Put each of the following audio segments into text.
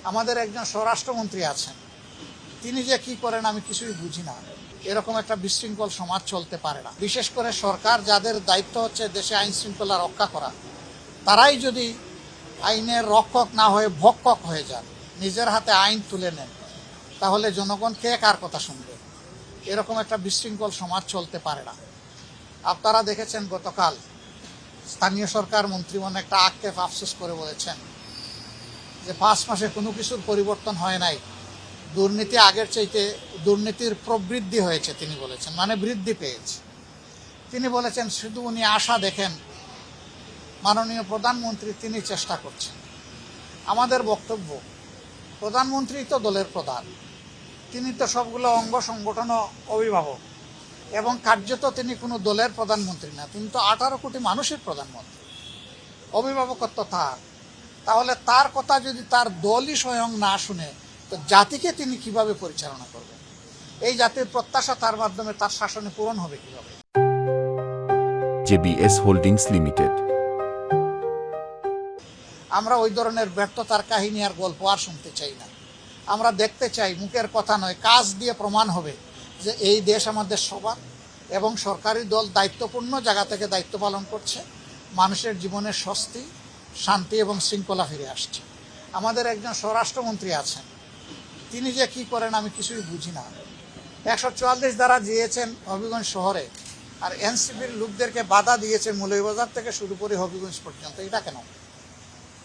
আমাদের একজন স্বরাষ্ট্রমন্ত্রী আছেন, তিনি যে কি করেন আমি কিছুই বুঝি না। এরকম একটা বিশৃঙ্খল সমাজ চলতে পারে না। বিশেষ করে সরকার, যাদের দায়িত্ব হচ্ছে দেশে আইন শৃঙ্খলা রক্ষা করা, তারাই যদি আইনের রক্ষক না হয়ে ভক্ষক হয়ে যান, নিজের হাতে আইন তুলে নেন, তাহলে জনগণ কে কার কথা শুনবে? এরকম একটা বিশৃঙ্খল সমাজ চলতে পারে না। আপনারা দেখেছেন গতকাল স্থানীয় সরকার মন্ত্রীগণ একটা আক্ষেপ আফসোস করে বলেছেন যে 5 মাসে কোনো কিছুর পরিবর্তন হয় নাই, দুর্নীতি আগের চাইতে দুর্নীতির প্রবৃদ্ধি হয়েছে তিনি বলেছেন, মানে বৃদ্ধি পেয়েছে। তিনি বলেছেন শুধু উনি আশা দেখেন, মাননীয় প্রধানমন্ত্রী তিনি চেষ্টা করছেন। আমাদের বক্তব্য, প্রধানমন্ত্রী তো দলের প্রধান, তিনি তো সবগুলো অঙ্গ সংগঠন অভিভাবক, এবং কার্যত তিনি কোনো দলের প্রধানমন্ত্রী না, তিনি তো 18 কোটি মানুষের প্রধানমন্ত্রী। অভিভাবকত্ব তার। তাহলে তার কথা যদি তার দলই স্বয়ং না শুনে, তো জাতিকে তিনি কিভাবে পরিচালনা করবেন? এই জাতির প্রত্যাশা তার মাধ্যমে তার শাসনে পূরণ হবে কিভাবে? JBS holdings limited. আমরা ওই ধরনের ব্যর্থতার কাহিনী আর গল্প আর শুনতে চাই না। আমরা দেখতে চাই, মুখের কথা নয়, কাজ দিয়ে প্রমাণ হবে যে এই দেশ আমাদের সবার, এবং সরকারি দল দায়িত্বপূর্ণ জায়গা থেকে দায়িত্ব পালন করছে, মানুষের জীবনে স্বস্তি, শান্তি এবং শৃঙ্খলা ফিরে আসছে। আমাদের একজন স্বরাষ্ট্রমন্ত্রী আছেন, তিনি যে কি করেন আমি কিছুই বুঝি না। 144 দ্বারা দিয়েছেন হবিগঞ্জ শহরে, আর এনসিপির লোকদেরকে বাধা দিয়েছে মৌলভীবাজার থেকে শুরু করে হবিগঞ্জ পর্যন্ত। এটা কেন?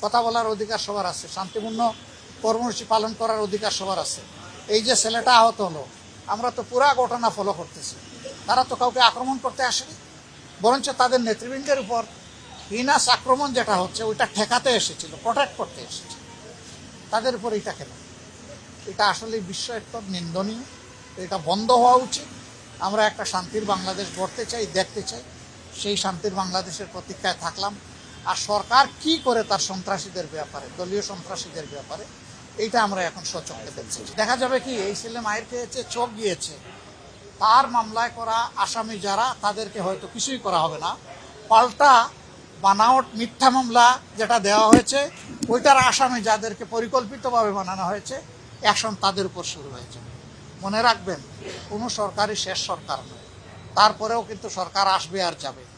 কথা বলার অধিকার সবার আছে, শান্তিপূর্ণ কর্মসূচি পালন করার অধিকার সবার আছে। এই যে ছেলেটা আহত হলো, আমরা তো পুরা ঘটনা ফলো করতেছি। তারা তো কাউকে আক্রমণ করতে আসেনি, বরঞ্চ তাদের নেতৃবৃন্দের উপর হিনাস আক্রমণ যেটা হচ্ছে ওইটা ঠেকাতে এসেছিল, প্রোটেক্ট করতে এসেছিল। তাদের উপর এটা কেন? এটা আসলে বিস্ময়কর, নিন্দনীয়। এটা বন্ধ হওয়া উচিত। আমরা একটা শান্তির বাংলাদেশ গড়তে চাই, দেখতে চাই। সেই শান্তির বাংলাদেশের প্রতীক্ষায় থাকলাম। আর সরকার কি করে তার সন্ত্রাসীদের ব্যাপারে, দলীয় সন্ত্রাসীদের ব্যাপারে, এইটা আমরা এখন সচক্ষে দেখছি। দেখা যাবে কি, এই ছেলে মায়ের খেয়েছে, চোখ গিয়েছে, তার মামলায় করা আসামি যারা, তাদেরকে হয়তো কিছুই করা হবে না। পাল্টা বানাওট মিথ্যা মামলা যেটা দেওয়া হয়েছে, ওইটার আসামি যাদেরকে পরিকল্পিতভাবে বানানো হয়েছে, অ্যাকশন তাদের উপর শুরু হয়েছে। মনে রাখবেন, কোনো সরকারই শেষ সরকার নয়, তারপরেও কিন্তু সরকার আসবে আর যাবে।